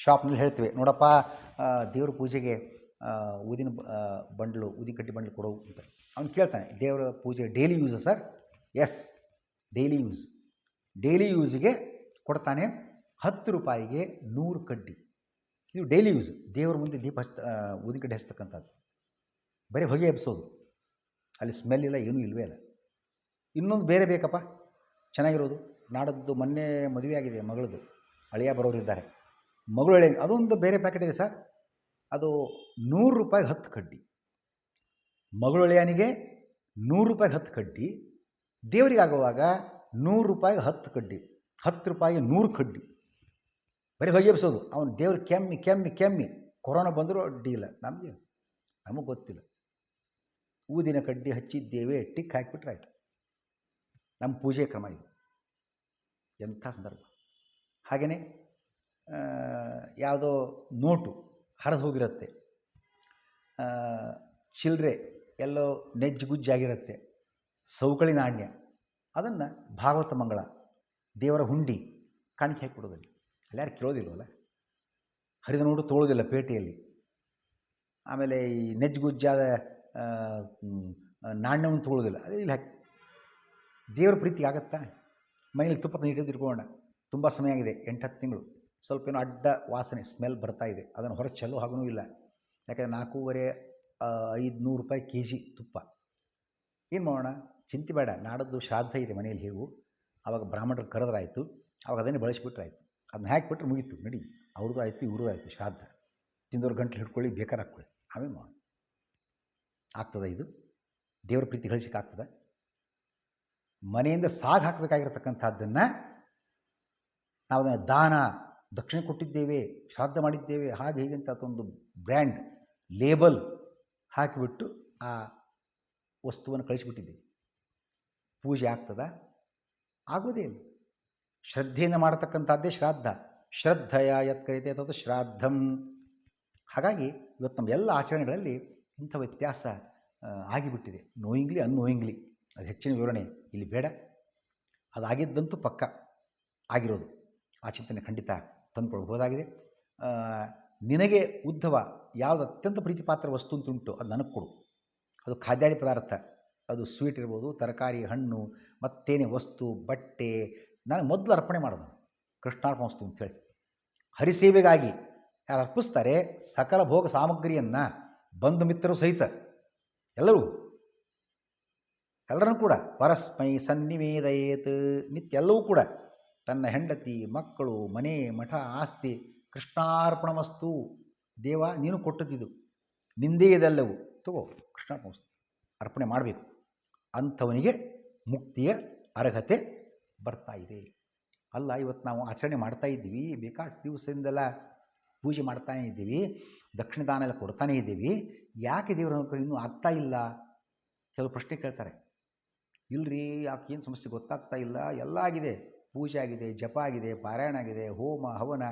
ಶಾಪ್ನಲ್ಲಿ ಹೇಳ್ತೀವಿ, ನೋಡಪ್ಪ ದೇವ್ರ ಪೂಜೆಗೆ ಊದಿನ ಕಡ್ಡಿ ಬಂಡ್ಲು ಕೊಡೋ ಅಂತ. ಅವ್ನು ಕೇಳ್ತಾನೆ, ದೇವರ ಪೂಜೆ daily use sir? Yes, daily use. Daily ಯೂಸ್ಗೆ ಕೊಡ್ತಾನೆ. 10 ರೂಪಾಯಿಗೆ 100 ಕಡ್ಡಿ. ಇದು ಡೈಲಿ ಯೂಸ್. ದೇವರ ಮುಂದೆ ಊದಿನ ಕಡ್ಡಿ ಹಚ್ತಕ್ಕಂಥದ್ದು. ಬರೀ ಹೊಗೆ ಎಬ್ಸೋದು, ಅಲ್ಲಿ ಸ್ಮೆಲ್ ಇಲ್ಲ, ಏನೂ ಇಲ್ಲವೇ ಇಲ್ಲ. ಇನ್ನೊಂದು ಬೇರೆ ಬೇಕಪ್ಪ ಚೆನ್ನಾಗಿರೋದು. ನಾಡದ್ದು ಮೊನ್ನೆ ಮದುವೆ ಆಗಿದೆ ಮಗಳದು, ಅಳಿಯ ಬರೋರಿದ್ದಾರೆ, ಮಗಳು ಎಳೆ, ಅದೊಂದು ಬೇರೆ ಪ್ಯಾಕೆಟ್ ಇದೆ ಸರ್. ಅದು 100 ರೂಪಾಯಿಗೆ 10 ಕಡ್ಡಿ. ಮಗಳು ಎಳೆಯನಿಗೆ 100 ರೂಪಾಯಿಗೆ 10 ಕಡ್ಡಿ. ದೇವರಿಗೆ ಆಗುವಾಗ 100 ರೂಪಾಯಿಗೆ 10 ಕಡ್ಡಿ, 10 ರೂಪಾಯಿಗೆ 100 ಕಡ್ಡಿ. ಬರೀ ಹೊಗೆ ಎಬ್ಸೋದು. ಅವನು ದೇವ್ರು ಕೆಮ್ಮಿ ಕೆಮ್ಮಿ ಕೆಮ್ಮಿ ಕೊರೋನಾ ಬಂದರೂ ಅಡ್ಡಿ ಇಲ್ಲ, ನಮಗೆ ಗೊತ್ತಿಲ್ಲ. ಊದಿನ ಕಡ್ಡಿ ಹಚ್ಚಿದ್ದೇವೆ, ಟಿಕ್ ಹಾಕಿಬಿಟ್ರೆ ಆಯಿತು. ನಮ್ಮ ಪೂಜೆ ಕ್ರಮ ಇದು. ಎಂಥ ಸಂದರ್ಭ. ಹಾಗೆಯೇ ಯಾವುದೋ ನೋಟು ಹರಿದು ಹೋಗಿರುತ್ತೆ, ಚಿಲ್ಲರೆ ಎಲ್ಲೋ ನೆಜ್ಜುಗುಜ್ಜಾಗಿರುತ್ತೆ, ಸೌಕಳಿ ನಾಣ್ಯ, ಅದನ್ನು ಭಾಗವತ ಮಂಗಳ ದೇವರ ಹುಂಡಿ ಕಾಣಿಕೆ ಹಾಕಿಬಿಡೋದಲ್ಲಿ. ಅಲ್ಲಿ ಯಾರು ಕೇಳೋದಿಲ್ವಲ್ಲ. ಹರಿದ ನೋಟು ತೋಳೋದಿಲ್ಲ ಪೇಟೆಯಲ್ಲಿ. ಆಮೇಲೆ ಈ ನೆಜ್ಜುಗುಜ್ಜಾದ ನಾಣ್ಯವನ್ನು ತಗೊಳ್ಳೋದಿಲ್ಲ, ಅದು ಇಲ್ಲಿ ಹಾಕಿ. ದೇವರ ಪ್ರೀತಿಗೆ ಆಗತ್ತಾ? ಮನೇಲಿ ತುಪ್ಪ ನೀಟಿದ್ದು ಇಟ್ಕೊಳ್ಳೋಣ, ತುಂಬ ಸಮಯ ಆಗಿದೆ, 8-10 ತಿಂಗಳು, ಸ್ವಲ್ಪ ಏನೋ ಅಡ್ಡ ವಾಸನೆ ಸ್ಮೆಲ್ ಬರ್ತಾ ಇದೆ, ಅದನ್ನು ಹೊರಗೆ ಚೆಲ್ಲೋ ಹಾಗೂ ಇಲ್ಲ. ಯಾಕೆಂದರೆ 4,500 ರೂಪಾಯಿ kg ತುಪ್ಪ. ಏನು ಮಾಡೋಣ? ಚಿಂತೆ ಬೇಡ, ನಾಡದ್ದು ಶ್ರಾದ್ದ ಇದೆ ಮನೆಯಲ್ಲಿ. ಹೇಗೂ ಆವಾಗ ಬ್ರಾಹ್ಮಣರು ಕರೆದ್ರಾಯಿತು, ಆವಾಗ ಅದನ್ನೇ ಬಳಸಿಬಿಟ್ರಾಯ್ತು. ಅದನ್ನ ಹಾಕಿಬಿಟ್ರೆ ಮುಗೀತು, ನಡಿ. ಅವ್ರದ್ದು ಆಯಿತು, ಇವ್ರದ್ದು ಆಯಿತು ಶ್ರಾದ್ದ. ತಿಂದವ್ರು ಗಂಟ್ಲು ಹಿಡ್ಕೊಳ್ಳಿ, ಬೇಕಾದ್ರೆ ಹಾಕ್ಕೊಳ್ಳಿ, ಆಮೇಲೆ ಮಾಡೋಣ. ಆಗ್ತದೆ ಇದು? ದೇವರ ಪ್ರೀತಿ ಗಳಿಸೋಕ್ಕಾಗ್ತದೆ? ಮನೆಯಿಂದ ಸಾಗಿ ಹಾಕಬೇಕಾಗಿರತಕ್ಕಂಥದ್ದನ್ನು ನಾವು ಅದನ್ನು ದಾನ ದಕ್ಷಿಣೆ ಕೊಟ್ಟಿದ್ದೇವೆ, ಶ್ರಾದ್ದ ಮಾಡಿದ್ದೇವೆ, ಹಾಗೆ ಹೀಗೆ ಅಂತ ಅದೊಂದು ಬ್ರ್ಯಾಂಡ್ ಲೇಬಲ್ ಹಾಕಿಬಿಟ್ಟು ಆ ವಸ್ತುವನ್ನು ಕಳಿಸಿಬಿಟ್ಟಿದ್ದೀವಿ. ಪೂಜೆ ಆಗ್ತದ? ಆಗೋದೇ ಇಲ್ಲ. ಶ್ರದ್ಧೆಯಿಂದ ಮಾಡತಕ್ಕಂಥದ್ದೇ ಶ್ರಾದ್ದ. ಶ್ರದ್ಧೆಯ ಯತ್ಕರಿತೆ ತದು ಶ್ರಾದ್ದಂ. ಹಾಗಾಗಿ ಇವತ್ತು ನಮ್ಮ ಎಲ್ಲ ಆಚರಣೆಗಳಲ್ಲಿ ಇಂಥ ವ್ಯತ್ಯಾಸ ಆಗಿಬಿಟ್ಟಿದೆ. Knowingly annoyingly. ಅದು ಹೆಚ್ಚಿನ ವಿವರಣೆ ಇಲ್ಲಿ ಬೇಡ. ಅದಾಗಿದ್ದಂತೂ ಪಕ್ಕ ಆಗಿರೋದು. ಆ ಚಿಂತನೆ ಖಂಡಿತ ತಂದುಕೊಳ್ಬಹುದಾಗಿದೆ. ನಿನಗೆ ಉದ್ಧವ ಯಾವುದು ಅತ್ಯಂತ ಪ್ರೀತಿಪಾತ್ರ ವಸ್ತು ಅಂತುಂಟು, ಅದು ನನಗೆ ಕೊಡು. ಅದು ಖಾದ್ಯಾದಿ ಪದಾರ್ಥ, ಅದು ಸ್ವೀಟ್ ಇರ್ಬೋದು, ತರಕಾರಿ, ಹಣ್ಣು, ಮತ್ತೇನೇ ವಸ್ತು, ಬಟ್ಟೆ, ನಾನು ಮೊದಲು ಅರ್ಪಣೆ ಮಾಡೋದು ಕೃಷ್ಣಾರ್ಪಣ ವಸ್ತು ಅಂಥೇಳಿ. ಹರಿಸೇವೆಗಾಗಿ ಯಾರು ಅರ್ಪಿಸ್ತಾರೆ, ಸಕಲ ಭೋಗ ಸಾಮಗ್ರಿಯನ್ನು ಬಂಧು ಮಿತ್ರರು ಸಹಿತ ಎಲ್ಲರನ್ನೂ ಕೂಡ ಪರಸ್ಮೈ ಸನ್ನಿವೇದಯೇತ್. ನಿತ್ಯೆಲ್ಲವೂ ಕೂಡ ತನ್ನ ಹೆಂಡತಿ, ಮಕ್ಕಳು, ಮನೆ, ಮಠ, ಆಸ್ತಿ ಕೃಷ್ಣಾರ್ಪಣಮಸ್ತು. ದೇವ ನೀನು ಕೊಟ್ಟದ್ದಿದು, ನಿಂದೇ ಇದೆಲ್ಲವೂ, ತಗೋ ಕೃಷ್ಣಾರ್ಪಣ ವಸ್ತು ಅರ್ಪಣೆ ಮಾಡಬೇಕು. ಅಂಥವನಿಗೆ ಮುಕ್ತಿಯ ಅರ್ಹತೆ ಬರ್ತಾ ಇದೆ. ಅಲ್ಲ, ಇವತ್ತು ನಾವು ಆಚರಣೆ ಮಾಡ್ತಾ ಇದ್ದೀವಿ, ಬೇಕಾದ ದಿವಸದಿಂದೆಲ್ಲ ಪೂಜೆ ಮಾಡ್ತಾನೇ ಇದ್ದೀವಿ, ದಕ್ಷಿಣ ದಾನ ಎಲ್ಲ ಕೊಡ್ತಾನೇ ಇದ್ದೀವಿ, ಯಾಕೆ ದೇವರ ಅನುಗ್ರಹ ಇನ್ನೂ ಆಗ್ತಾ ಇಲ್ಲ? ಕೆಲವು ಪ್ರಶ್ನೆ ಕೇಳ್ತಾರೆ. ಇಲ್ಲರಿ, ಯಾಕೆ ಏನು ಸಮಸ್ಯೆ ಗೊತ್ತಾಗ್ತಾ ಇಲ್ಲ, ಎಲ್ಲ ಆಗಿದೆ, ಪೂಜೆ ಆಗಿದೆ, ಜಪ ಆಗಿದೆ, ಪಾರಾಯಣ ಆಗಿದೆ, ಹೋಮ ಹವನ,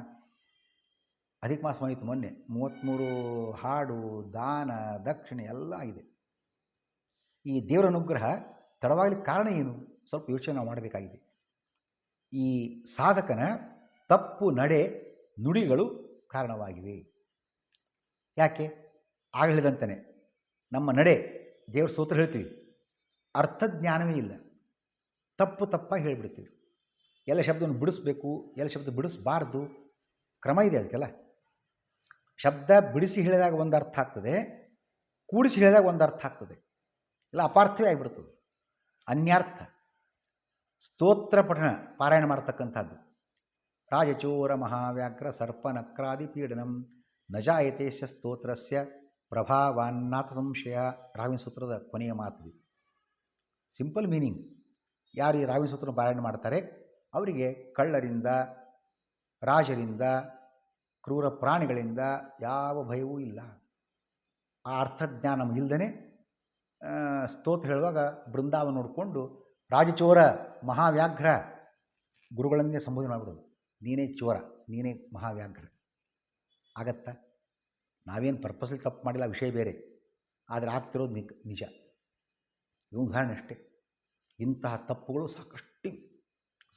ಅಧಿಕ ಮಾಸ ಬಂದಿತ್ತು ಮೊನ್ನೆ, 33 ಹಾಡು, ದಾನ, ದಕ್ಷಿಣೆ ಎಲ್ಲ ಆಗಿದೆ. ಈ ದೇವರ ಅನುಗ್ರಹ ತಡವಾಗಲಿಕ್ಕೆ ಕಾರಣ ಏನು? ಸ್ವಲ್ಪ ಯೋಚನೆ ನಾವು ಮಾಡಬೇಕಾಗಿದೆ. ಈ ಸಾಧಕನ ತಪ್ಪು ನಡೆ ನುಡಿಗಳು ಕಾರಣವಾಗಿವೆ. ಯಾಕೆ? ಆಗ ಹೇಳಿದಂತಾನೆ ನಮ್ಮ ನಡೆ, ದೇವ್ರ ಸ್ತೋತ್ರ ಹೇಳ್ತೀವಿ, ಅರ್ಥಜ್ಞಾನವೇ ಇಲ್ಲ, ತಪ್ಪಾಗಿ ಹೇಳಿಬಿಡ್ತೀವಿ. ಎಲ್ಲ ಶಬ್ದವನ್ನು ಬಿಡಿಸ್ಬೇಕು, ಎಲ್ಲ ಶಬ್ದ ಬಿಡಿಸಬಾರ್ದು, ಕ್ರಮ ಇದೆ ಅದಕ್ಕೆಲ್ಲ. ಶಬ್ದ ಬಿಡಿಸಿ ಹೇಳಿದಾಗ ಒಂದು ಅರ್ಥ ಆಗ್ತದೆ, ಕೂಡಿಸಿ ಹೇಳಿದಾಗ ಒಂದು ಅರ್ಥ ಆಗ್ತದೆ, ಎಲ್ಲ ಅಪಾರ್ಥವೇ ಆಗಿಬಿಡ್ತದೆ, ಅನ್ಯಾರ್ಥ. ಸ್ತೋತ್ರ ಪಠಣ ಪಾರಾಯಣ ಮಾಡ್ತಕ್ಕಂಥದ್ದು. ರಾಜಚೋರ ಮಹಾವ್ಯಾಘ್ರ ಸರ್ಪನಕ್ರಾದಿ ಪೀಡನಂ ನ ಜಾಯತೇಶ ಸ್ತೋತ್ರಸ್ಯ ಪ್ರಭಾವಾನ್ನಾಥ ಸಂಶಯ. ರಾವಿನ ಸೂತ್ರದ ಕೊನೆಯ ಮಾತು. Simple meaning. ಯಾರು ಈ ರಾವಿನ ಸೂತ್ರ ಪಾರಾಯಣ ಮಾಡ್ತಾರೆ ಅವರಿಗೆ ಕಳ್ಳರಿಂದ, ರಾಜರಿಂದ, ಕ್ರೂರ ಪ್ರಾಣಿಗಳಿಂದ ಯಾವ ಭಯವೂ ಇಲ್ಲ. ಆ ಅರ್ಥಜ್ಞಾನ ಇಲ್ಲದೇ ಸ್ತೋತ್ರ ಹೇಳುವಾಗ ಬೃಂದಾವನ ನೋಡಿಕೊಂಡು ರಾಜಚೋರ ಮಹಾವ್ಯಾಘ್ರ ಗುರುಗಳನ್ನೇ ಸಂಬೋಧನೆ ಮಾಡಿಬಿಡೋದು. ನೀನೇ ಚೋರ, ನೀನೇ ಮಹಾವ್ಯಾಘ್ರ ಆಗತ್ತಾ? ನಾವೇನು ಪರ್ಪಸ್ಲಿ ತಪ್ಪು ಮಾಡಿಲ್ಲ, ವಿಷಯ ಬೇರೆ. ಆದರೆ ಆಗ್ತಿರೋದು ನಿಜ. ಇದು ಉದಾಹರಣೆ ಅಷ್ಟೇ. ಇಂತಹ ತಪ್ಪುಗಳು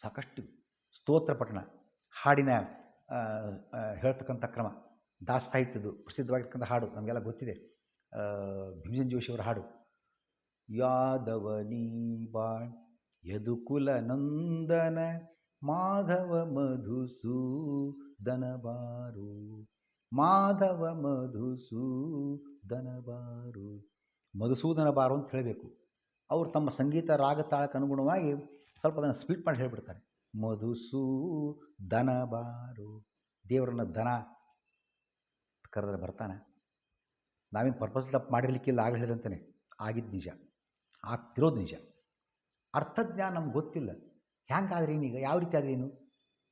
ಸಾಕಷ್ಟಿವೆ. ಸ್ತೋತ್ರ ಪಠಣ ಹಾಡಿನ ಹೇಳ್ತಕ್ಕಂಥ ಕ್ರಮ, ದಾಸ ಸಾಹಿತ್ಯದ್ದು ಪ್ರಸಿದ್ಧವಾಗಿರ್ತಕ್ಕಂಥ ಹಾಡು ನಮಗೆಲ್ಲ ಗೊತ್ತಿದೆ. ಭೀಮಸೇನ್ ಜೋಶಿಯವರ ಹಾಡು. ಯಾದವನೀ ಬಾಳ್ ಯದುಕುಲ ನಂದನ ಮಾಧವ ಮಧುಸೂದನ ಬಾರು, ಮಾಧವ ಮಧುಸೂದನ ಬಾರು. ಮಧುಸೂದನ ಬಾರು ಅಂತ ಹೇಳಬೇಕು. ಅವರು ತಮ್ಮ ಸಂಗೀತ ರಾಗ ತಾಳಕ್ಕೆ ಅನುಗುಣವಾಗಿ ಸ್ವಲ್ಪ ಅದನ್ನು ಸ್ಪೀಡ್ ಮಾಡಿ ಹೇಳಿಬಿಡ್ತಾರೆ. ಮಧುಸೂದನ ಬಾರು. ದೇವರನ್ನ ದನ ಕರೆದ್ರೆ ಬರ್ತಾನೆ. ನಾವೇನು ಪರ್ಪಸ್ ತಪ್ಪು ಮಾಡಿರ್ಲಿಕ್ಕಿಲ್ಲ, ಆಗ ಹೇಳಿದಂತಾನೆ ಆಗಿದ್ದು ನಿಜ, ಆಗ್ತಿರೋದು ನಿಜ. ಅರ್ಥಜ್ಞಾನ ನಮ್ಗೆ ಗೊತ್ತಿಲ್ಲ. ಹ್ಯಾಂಗಾದ್ರೆ ಏನೀಗ, ಯಾವ ರೀತಿ ಆದರೆ ಏನು?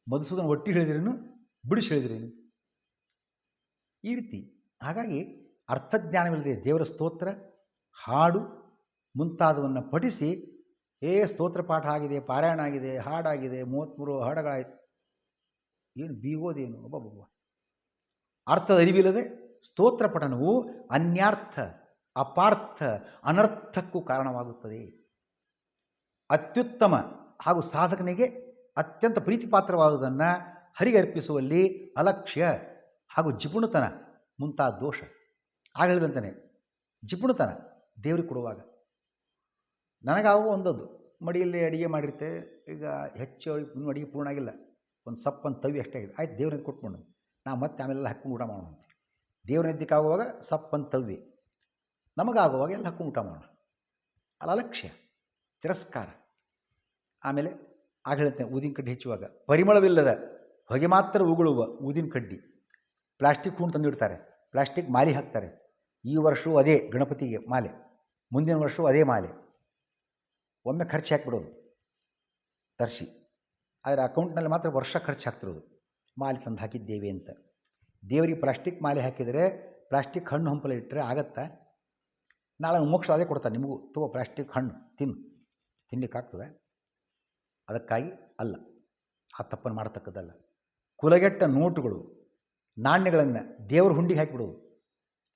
ಮಧುಸೂದನ ಒಟ್ಟಿ ಹೇಳಿದ್ರೇನು, ಬಿಡಿಸಿ ಹೇಳಿದ್ರೇನು, ಈ ರೀತಿ. ಹಾಗಾಗಿ ಅರ್ಥಜ್ಞಾನವಿಲ್ಲದೆ ದೇವರ ಸ್ತೋತ್ರ, ಹಾಡು ಮುಂತಾದವನ್ನು ಪಠಿಸಿ ಸ್ತೋತ್ರ ಪಾಠ ಆಗಿದೆ, ಪಾರಾಯಣ ಆಗಿದೆ, ಹಾಡಾಗಿದೆ, 33 ಹಾಡುಗಳಾಯಿತು, ಏನು ಬೀಗೋದೇನು? ಒಬ್ಬೊಬ್ಬ ಅರ್ಥದ ಅರಿವಿಲ್ಲದೆ ಸ್ತೋತ್ರ ಪಠಣವು ಅನ್ಯಾರ್ಥ, ಅಪಾರ್ಥ, ಅನರ್ಥಕ್ಕೂ ಕಾರಣವಾಗುತ್ತದೆ. ಅತ್ಯುತ್ತಮ ಹಾಗೂ ಸಾಧಕನಿಗೆ ಅತ್ಯಂತ ಪ್ರೀತಿಪಾತ್ರವಾದುದನ್ನು ಹರಿಗೆ ಅರ್ಪಿಸುವಲ್ಲಿ ಅಲಕ್ಷ್ಯ ಹಾಗೂ ಜಿಪುಣತನ ಮುಂತಾದ ದೋಷ. ಆಗ ಹೇಳಿದಂತಾನೆ ಜಿಪುಣತನ ದೇವರಿಗೆ ಕೊಡುವಾಗ. ನನಗಾಗುವ ಒಂದೊಂದು ಮಡಿಯಲ್ಲಿ ಅಡುಗೆ ಮಾಡಿರುತ್ತೆ. ಈಗ ಹೆಚ್ಚು ಇನ್ನೂ ಅಡುಗೆ ಪೂರ್ಣ ಆಗಿಲ್ಲ, ಒಂದು ಸಪ್ಪನ್ನು ತವಿ ಅಷ್ಟೇ ಆಗಿದೆ, ಆಯ್ತು ದೇವ್ರದ್ದು ಕೊಟ್ಕೊಂಡು ನಾವು ಮತ್ತೆ ಆಮೇಲೆಲ್ಲ ಹಾಕ್ಕೊಂಡು ಊಟ ಮಾಡೋಣ ಅಂತ. ದೇವ್ರ ನೆದ್ದಕ್ಕಾಗುವಾಗ ಸಪ್ಪನ್ನು ತವ್ವಿ, ನಮಗಾಗುವಾಗ ಎಲ್ಲ ಹಾಕ್ಕೊಂಡು ಊಟ ಮಾಡೋಣ. ಅಲ್ಲ ಅಲಕ್ಷ್ಯ, ತಿರಸ್ಕಾರ. ಆಮೇಲೆ ಆಗ ಹೇಳ್ತೇನೆ, ಊದಿನ ಕಡ್ಡಿ ಹೆಚ್ಚುವಾಗ ಪರಿಮಳವಿಲ್ಲದ ಹೊಗೆ ಮಾತ್ರ ಉಗುಳುವ ಊದಿನ ಕಡ್ಡಿ. ಪ್ಲಾಸ್ಟಿಕ್ ಹೂಣು ತಂದಿಡ್ತಾರೆ, ಪ್ಲಾಸ್ಟಿಕ್ ಮಾಲೆ ಹಾಕ್ತಾರೆ. ಈ ವರ್ಷವೂ ಅದೇ ಗಣಪತಿಗೆ ಮಾಲೆ, ಮುಂದಿನ ವರ್ಷವೂ ಅದೇ ಮಾಲೆ. ಒಮ್ಮೆ ಖರ್ಚು ಹಾಕಿಬಿಡೋದು ತರಿಸಿ, ಆದರೆ ಅಕೌಂಟ್ನಲ್ಲಿ ಮಾತ್ರ ವರ್ಷ ಖರ್ಚು ಹಾಕ್ತಿರೋದು ಮಾಲೆ ತಂದು ಹಾಕಿದ್ದೇವೆ ಅಂತ. ದೇವರಿಗೆ ಪ್ಲಾಸ್ಟಿಕ್ ಮಾಲೆ ಹಾಕಿದರೆ, ಪ್ಲಾಸ್ಟಿಕ್ ಹಣ್ಣು ಹಂಪಲ ಇಟ್ಟರೆ ಆಗತ್ತಾ? ನಾಳೆ ಮೋಕ್ಷ ಅದೇ ಕೊಡ್ತಾರೆ ನಿಮಗೂ, ತಗೋ ಪ್ಲಾಸ್ಟಿಕ್ ಹಣ್ಣು ತಿನ್ನಲಿಕ್ಕಾಗ್ತದೆ? ಅದಕ್ಕಾಗಿ ಅಲ್ಲ, ಆ ತಪ್ಪನ್ನು ಮಾಡತಕ್ಕದ್ದಲ್ಲ. ಕುಲಗೆಟ್ಟ ನೋಟುಗಳು, ನಾಣ್ಯಗಳನ್ನು ದೇವರ ಹುಂಡಿಗೆ ಹಾಕಿಬಿಡೋದು,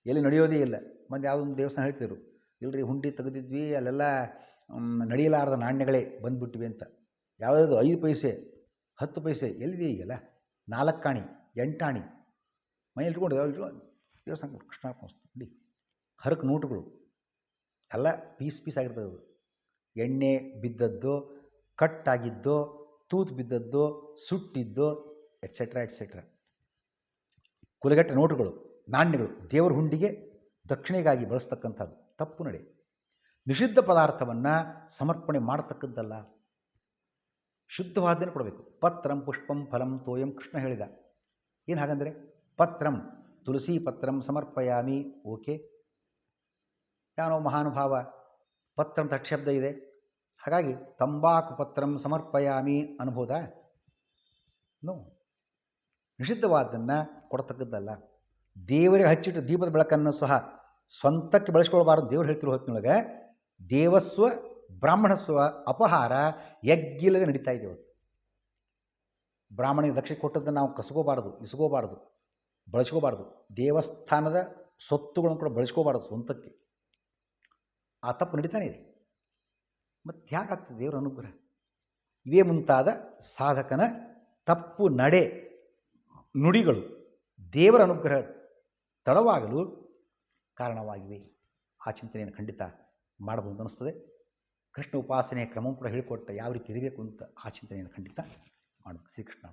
ಎಲ್ಲಿ ನಡೆಯೋದೇ ಇಲ್ಲ. ಮಂದಿ ಯಾವುದೊಂದು ದೇವಸ್ಥಾನ ಹೇಳ್ತಿದ್ರು, ಇಲ್ಲರಿ ಹುಂಡಿ ತೆಗೆದಿದ್ವಿ, ಅಲ್ಲೆಲ್ಲ ನಡೆಯಲಾರದ ನಾಣ್ಯಗಳೇ ಬಂದುಬಿಟ್ಟಿವೆ ಅಂತ. ಯಾವುದಾದ್ರು 5 ಪೈಸೆ 10 ಪೈಸೆ ಎಲ್ಲಿದೆ ಈಗೆಲ್ಲ? 4 ಆಣಿ 8 ಆಣಿ ಮನೇಲಿ ಇಟ್ಕೊಂಡು ದೇವಸ್ಥಾನ ಕೃಷ್ಣ ನೋಡಿ. ಹರಕು ನೋಟುಗಳು ಎಲ್ಲ ಪೀಸ್ ಆಗಿರ್ತದೆ. ಅದು ಎಣ್ಣೆ ಬಿದ್ದದ್ದು, ಕಟ್ಟಾಗಿದ್ದು, ತೂತು ಬಿದ್ದದ್ದು, ಸುಟ್ಟಿದ್ದು, ಎಟ್ಸೆಟ್ರಾ. ಕುಲಗೆಟ್ಟ ನೋಟುಗಳು, ನಾಣ್ಯಗಳು ದೇವರ ಹುಂಡಿಗೆ ದಕ್ಷಿಣೆಗಾಗಿ ಬಳಸ್ತಕ್ಕಂಥದ್ದು ತಪ್ಪು ನಡೆ. ನಿಷಿದ್ಧ ಪದಾರ್ಥವನ್ನು ಸಮರ್ಪಣೆ ಮಾಡತಕ್ಕದ್ದಲ್ಲ, ಶುದ್ಧವಾದ್ದನ್ನು ಕೊಡಬೇಕು. ಪತ್ರಂ ಪುಷ್ಪಂ ಫಲಂ ತೋಯಂ ಕೃಷ್ಣ ಹೇಳಿದ. ಏನು ಹಾಗಂದರೆ, ಪತ್ರಂ ತುಳಸಿ ಪತ್ರಂ ಸಮರ್ಪಯಾಮಿ, ಓಕೆ. ಯಾನೋ ಮಹಾನುಭಾವ ಪತ್ರಂ ತಕ್ಷಬ್ದ ಇದೆ, ಹಾಗಾಗಿ ತಂಬಾಕು ಪತ್ರಂ ಸಮರ್ಪಯಾಮಿ ಅನ್ಬೋದಾ? ನೋ, ನಿಷಿದ್ಧವಾದ್ದನ್ನು ಕೊಡತಕ್ಕದ್ದಲ್ಲ. ದೇವರಿಗೆ ಹಚ್ಚಿಟ್ಟು ದೀಪದ ಬೆಳಕನ್ನು ಸಹ ಸ್ವಂತಕ್ಕೆ ಬಳಸ್ಕೊಳ್ಬಾರ್ದು. ದೇವರು ಹೇಳ್ತಿರೋ ಹೊತ್ತಿನೊಳಗೆ ದೇವಸ್ವ ಬ್ರಾಹ್ಮಣಸ್ವ ಅಪಹಾರ ಎಗ್ಗಿಲ್ಲದೆ ನಡೀತಾ ಇದೆ ಇವತ್ತು. ಬ್ರಾಹ್ಮಣಿಗೆ ದಕ್ಷಿಣ ಕೊಟ್ಟದ್ದನ್ನು ನಾವು ಕಸ್ಕೋಬಾರ್ದು, ಇಸ್ಕೋಬಾರ್ದು, ಬಳಸ್ಕೋಬಾರ್ದು. ದೇವಸ್ಥಾನದ ಸೊತ್ತುಗಳನ್ನು ಕೂಡ ಬಳಸ್ಕೋಬಾರ್ದು ಸ್ವಂತಕ್ಕೆ. ಆ ತಪ್ಪು ನಡೀತಾನೆ ಇದೆ. ಮತ್ತು ಹೇಗಾಗ್ತದೆ ದೇವರ ಅನುಗ್ರಹ? ಇವೇ ಮುಂತಾದ ಸಾಧಕನ ತಪ್ಪು ನಡೆ ನುಡಿಗಳು ದೇವರ ಅನುಗ್ರಹ ತಡವಾಗಲು ಕಾರಣವಾಗಿವೆ. ಆ ಚಿಂತನೆಯನ್ನು ಖಂಡಿತ ಮಾಡಬಹುದು ಅನ್ನಿಸ್ತದೆ. ಕೃಷ್ಣ ಉಪಾಸನೆಯ ಕ್ರಮವನ್ನು ಕೂಡ ಹೇಳಿಕೊಟ್ಟ, ಯಾವ ರೀತಿ ಇರಬೇಕು ಅಂತ ಆ ಚಿಂತನೆಯನ್ನು ಖಂಡಿತ ಮಾಡಬೇಕು. ಶ್ರೀಕೃಷ್ಣ.